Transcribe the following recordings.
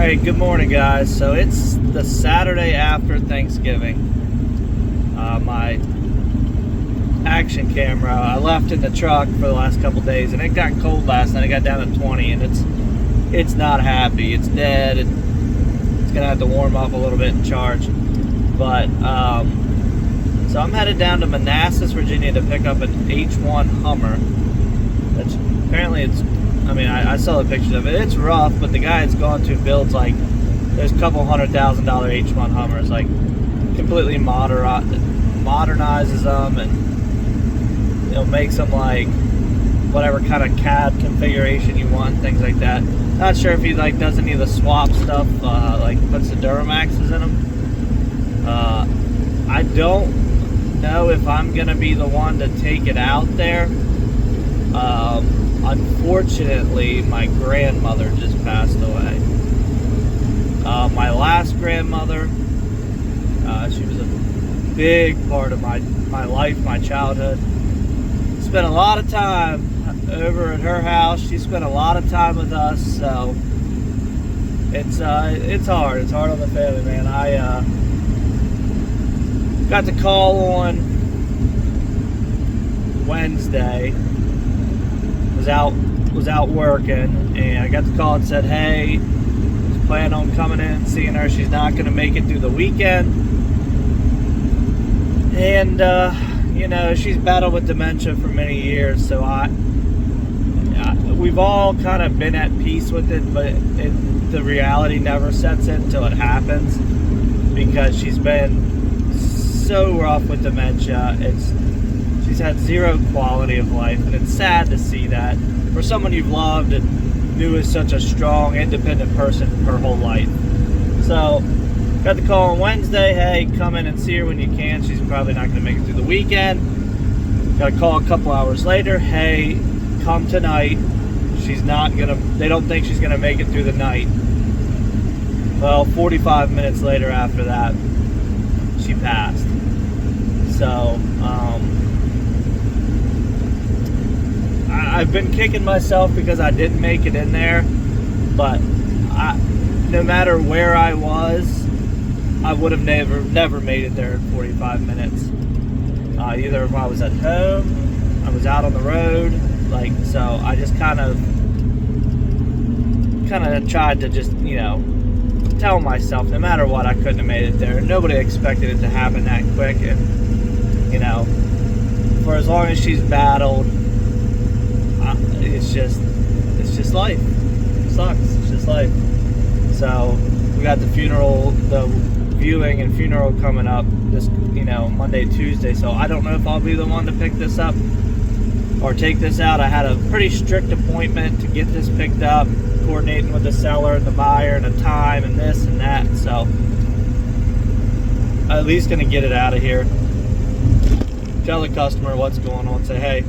Alright, good morning guys. So it's the Saturday after Thanksgiving. My action camera I left in the truck for the last couple days, and it got cold last night. It got down to 20 and it's not happy. It's dead. It's gonna have to warm up a little bit and charge. But so I'm headed down to Manassas, Virginia to pick up an H1 Hummer. That's apparently I saw the pictures of it. It's rough, but the guy it's gone to builds like there's a couple $100,000 H1 Hummers, like completely modernizes them and makes them like whatever kind of cab configuration you want, things like that. Not sure if he like does any of the swap stuff, like puts the Duramaxes in them. I don't know if I'm gonna be the one to take it out there. Unfortunately, my grandmother just passed away. My last grandmother, she was a big part of my life, my childhood. Spent a lot of time over at her house. She spent a lot of time with us, so it's hard. It's hard on the family, man. I got the call on Wednesday. Was out working, and I got the call and said, hey, was planning on coming in and seeing her. She's not going to make it through the weekend, and she's battled with dementia for many years, so we've all kind of been at peace with it, but the reality never sets in until it happens, because she's been so rough with dementia. She's had zero quality of life, and it's sad to see that for someone you've loved and knew is such a strong, independent person her whole life. So, got the call on Wednesday, hey, come in and see her when you can. She's probably not going to make it through the weekend. Got a call a couple hours later, hey, come tonight. They don't think she's going to make it through the night. Well, 45 minutes later after that, she passed. So, I've been kicking myself because I didn't make it in there, but no matter where I was, I would have never made it there in 45 minutes. Either if I was at home, I was out on the road, so I just kind of tried to just, tell myself no matter what, I couldn't have made it there. Nobody expected it to happen that quick, and, for as long as she's battled, it's just life. It sucks. It's just life. So we got the viewing and funeral coming up this, Monday, Tuesday. So I don't know if I'll be the one to pick this up or take this out. I had a pretty strict appointment to get this picked up, coordinating with the seller and the buyer and a time and this and that. So I'm at least gonna get it out of here. Tell the customer what's going on. Say, hey,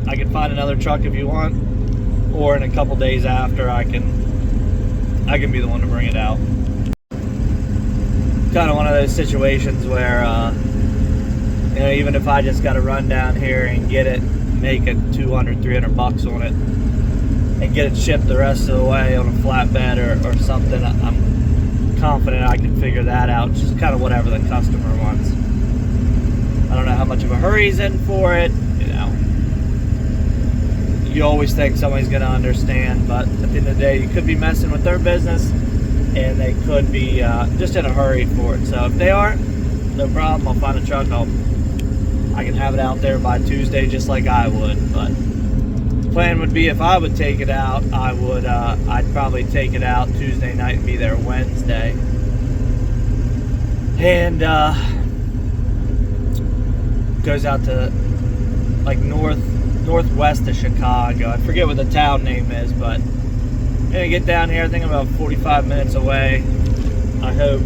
I can find another truck if you want, or in a couple days after, I can be the one to bring it out. Kind of one of those situations where, even if I just got to run down here and get it, make it $200-300 on it, and get it shipped the rest of the way on a flatbed or something, I'm confident I can figure that out. Just kind of whatever the customer wants. I don't know how much of a hurry he's in for it. You always think somebody's going to understand, but at the end of the day, you could be messing with their business, and they could be just in a hurry for it. So if they aren't, no problem. I'll find a truck. I can have it out there by Tuesday, just like I would. But the plan would be, if I would take it out, I'd probably take it out Tuesday night and be there Wednesday. And goes out to like northwest of Chicago. I forget what the town name is, but I'm gonna get down here. I think I'm about 45 minutes away. I hope.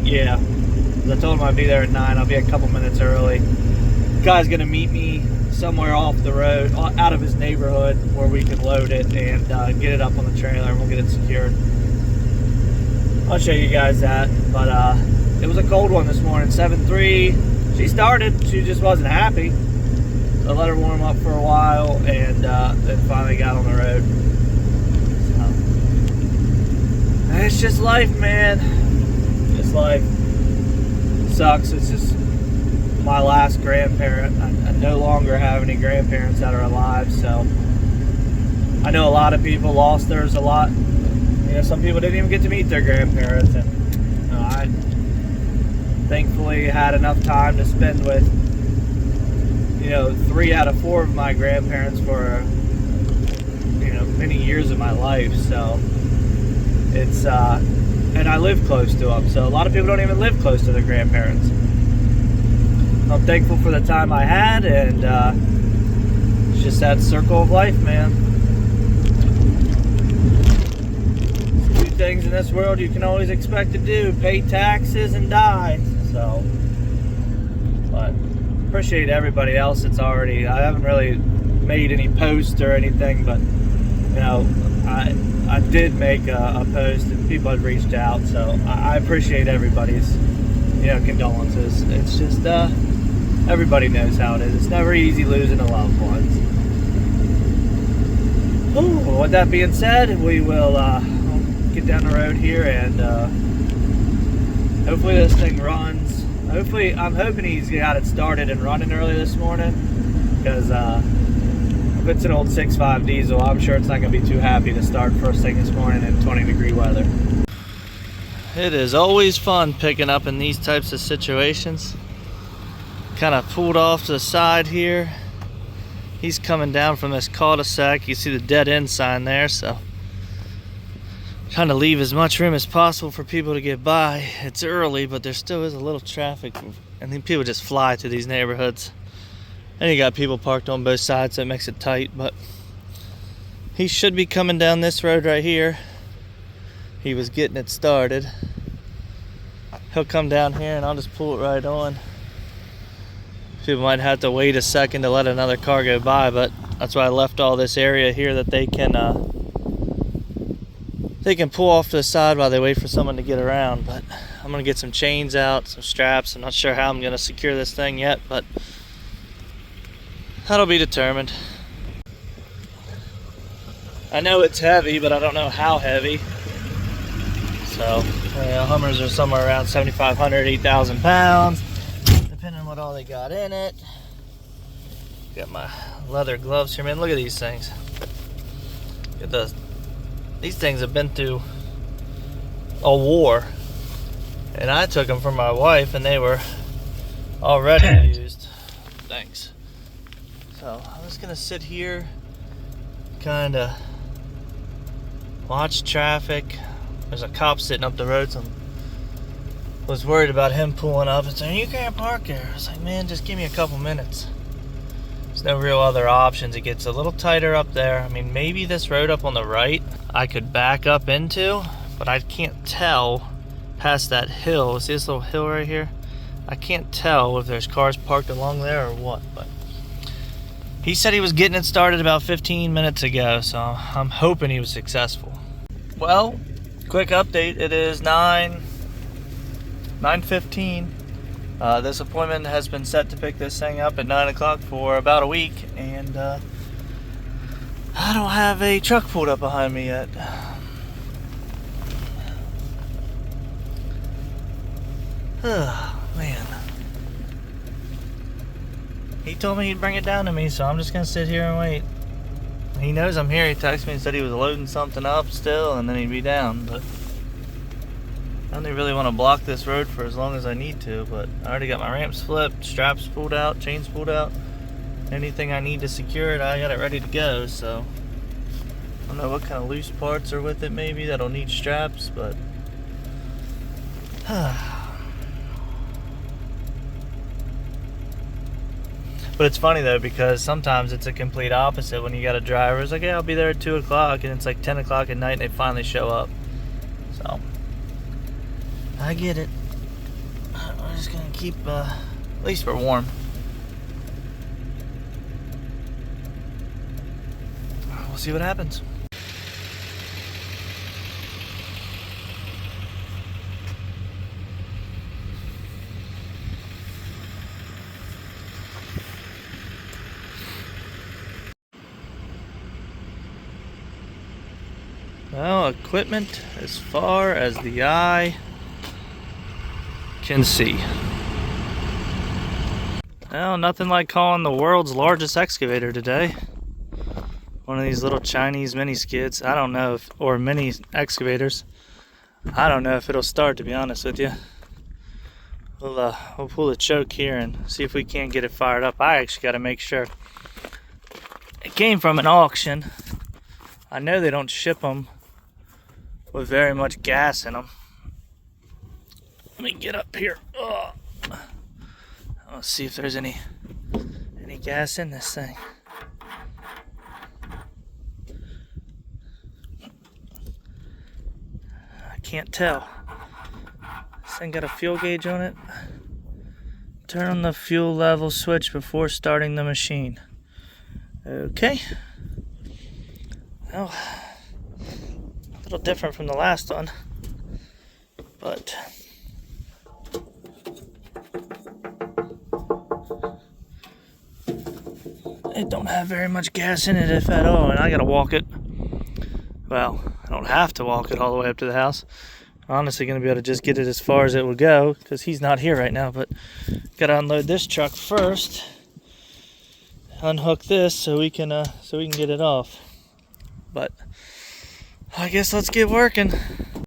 Yeah, I told him I'd be there at 9. I'll be a couple minutes early. The guy's gonna meet me somewhere off the road, out of his neighborhood, where we can load it and get it up on the trailer, and we'll get it secured. I'll show you guys that. But it was a cold one this morning, 7.3. She started. She just wasn't happy. I let her warm up for a while, and then finally got on the road. So, it's just life, man. Just life. Sucks. It's just my last grandparent. I no longer have any grandparents that are alive, so I know a lot of people lost theirs a lot. You know, some people didn't even get to meet their grandparents, and you know, I thankfully had enough time to spend with, you know, 3 out of 4 of my grandparents for, you know, many years of my life. So it's and I live close to them, so a lot of people don't even live close to their grandparents. I'm thankful for the time I had, and it's just that circle of life, man. There's 2 things in this world you can always expect to do: pay taxes and die. So, but appreciate everybody else that's already. I haven't really made any posts or anything, but you know, I did make a post and people had reached out, so I appreciate everybody's, you know, condolences. It's just everybody knows how it is. It's never easy losing a loved ones. Well, with that being said, we will get down the road here, and hopefully this thing runs. Hopefully, I'm hoping he's got it started and running early this morning, because if it's an old 6.5 diesel, I'm sure it's not going to be too happy to start first thing this morning in 20-degree weather. It is always fun picking up in these types of situations. Kind of pulled off to the side here. He's coming down from this cul-de-sac. You see the dead end sign there, so trying to leave as much room as possible for people to get by. It's early, but there still is a little traffic, and then people just fly through these neighborhoods. And you got people parked on both sides, so it makes it tight. But he should be coming down this road right here. He was getting it started. He'll come down here, and I'll just pull it right on. People might have to wait a second to let another car go by, but that's why I left all this area here that they can pull off to the side while they wait for someone to get around. But I'm gonna get some chains out, some straps. I'm not sure how I'm gonna secure this thing yet, but that'll be determined. I know it's heavy, but I don't know how heavy. So, Hummers are somewhere around 7,500, 8,000 pounds, depending on what all they got in it. Got my leather gloves here, man. Look at these things. Look at these things have been through a war, and I took them from my wife, and they were already used. Thanks. So I'm just gonna sit here, kind of watch traffic. There's a cop sitting up the road, so I was worried about him pulling up and saying, "You can't park here." I was like, man, just give me a couple minutes. There's no real other options. It gets a little tighter up there. I mean, maybe this road up on the right I could back up into, but I can't tell past that hill. See this little hill right here? I can't tell if there's cars parked along there or what, but he said he was getting it started about 15 minutes ago, so I'm hoping he was successful. Well, quick update. It is 9:15. This appointment has been set to pick this thing up at 9 o'clock for about a week, and I don't have a truck pulled up behind me yet. Man. He told me he'd bring it down to me, so I'm just gonna sit here and wait. He knows I'm here. He texted me and said he was loading something up still, and then he'd be down, but I don't really want to block this road for as long as I need to, but I already got my ramps flipped, straps pulled out, chains pulled out. Anything I need to secure it, I got it ready to go, so I don't know what kind of loose parts are with it maybe that'll need straps, but but it's funny though, because sometimes it's a complete opposite. When you got a driver who's like, yeah, I'll be there at 2 o'clock, and it's like 10 o'clock at night and they finally show up. So I get it. We're just gonna keep, at least we're warm. We'll see what happens. Well, equipment as far as the eye can see. Well, nothing like calling the world's largest excavator today. One of these little Chinese mini skids. I don't know if, or mini excavators. I don't know if it'll start, to be honest with you. We'll pull the choke here and see if we can't get it fired up. I actually got to make sure. It came from an auction. I know they don't ship them with very much gas in them. Let me get up here. Oh. Let's see if there's any gas in this thing. I can't tell. This thing got a fuel gauge on it. Turn on the fuel level switch before starting the machine. Okay. Well, a little different from the last one, but it don't have very much gas in it, if at all, and I gotta walk it. Well, I don't have to walk it all the way up to the house. Honestly, gonna be able to just get it as far as it will go because he's not here right now. But gotta unload this truck first. Unhook this so we can get it off. But I guess let's get working.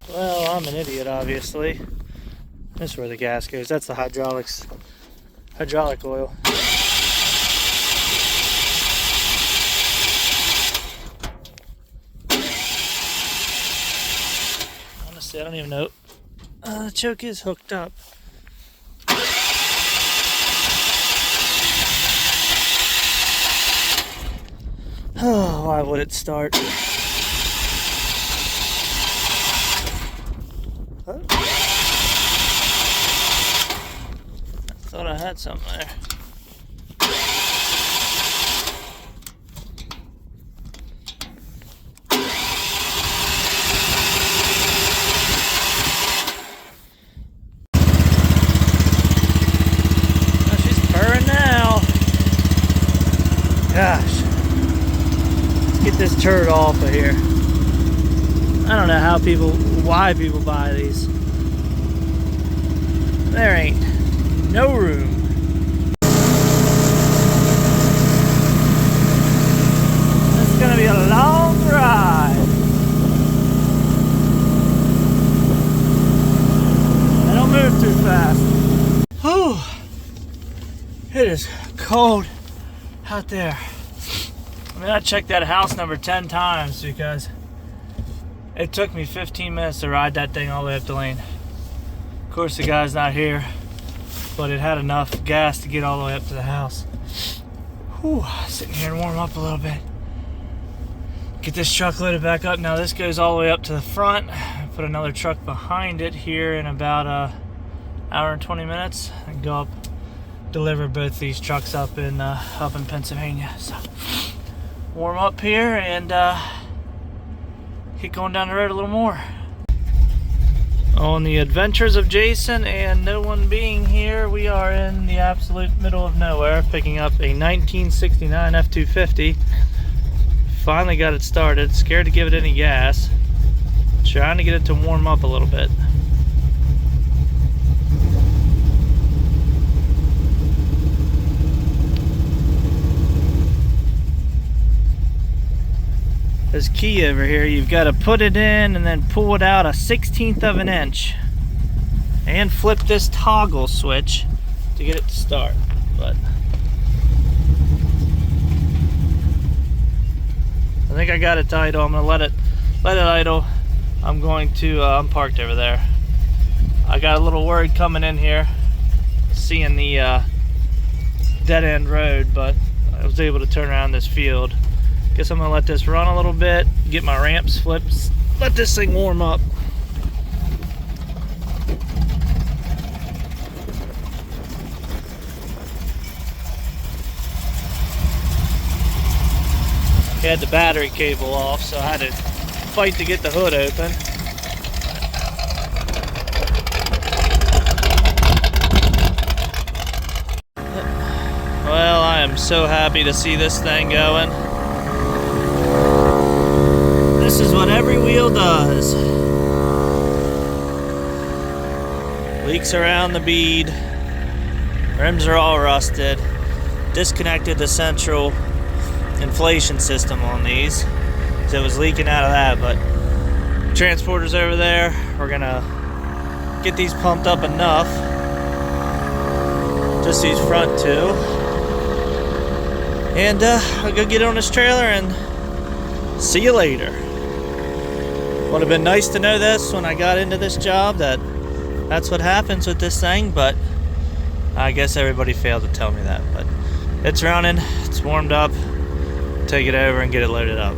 Well, I'm an idiot, obviously. This is where the gas goes. That's the hydraulic oil. Honestly, I don't even know. The choke is hooked up. Oh, why would it start? Huh? I thought I had something there. Oh, she's purring now. Gosh. Get this turd off of here. I don't know why people buy these. There ain't no room. It's gonna be a long ride. I don't move too fast. Whew. It is cold out there. I mean, I checked that house number 10 times because it took me 15 minutes to ride that thing all the way up the lane. Of course, the guy's not here, but it had enough gas to get all the way up to the house. Whew, sitting here and warm up a little bit. Get this truck loaded back up. Now this goes all the way up to the front. Put another truck behind it here in about an hour and 20 minutes and go up, deliver both these trucks up in Pennsylvania. So warm up here and keep going down the road a little more. On the adventures of Jason and no one being here, we are in the absolute middle of nowhere picking up a 1969 F-250. Finally got it started. Scared to give it any gas. Trying to get it to warm up a little bit. This key over here, you've got to put it in and then pull it out 1/16 of an inch and flip this toggle switch to get it to start. But I think I got it idle. I'm gonna let it idle. I'm parked over there. I got a little worried coming in here seeing the dead end road, but I was able to turn around this field. Guess I'm gonna let this run a little bit, get my ramps flipped, let this thing warm up. Had the battery cable off, so I had to fight to get the hood open. Well, I am so happy to see this thing going. This is does what every wheel does. Leaks around the bead. Rims are all rusted. Disconnected the central inflation system on these, so it was leaking out of that. But transporter's over there. We're gonna get these pumped up enough, just these front two, and I'll go get on this trailer and see you later. Would have been nice to know this when I got into this job, that's what happens with this thing, but I guess everybody failed to tell me that. But it's running, it's warmed up, take it over and get it loaded up.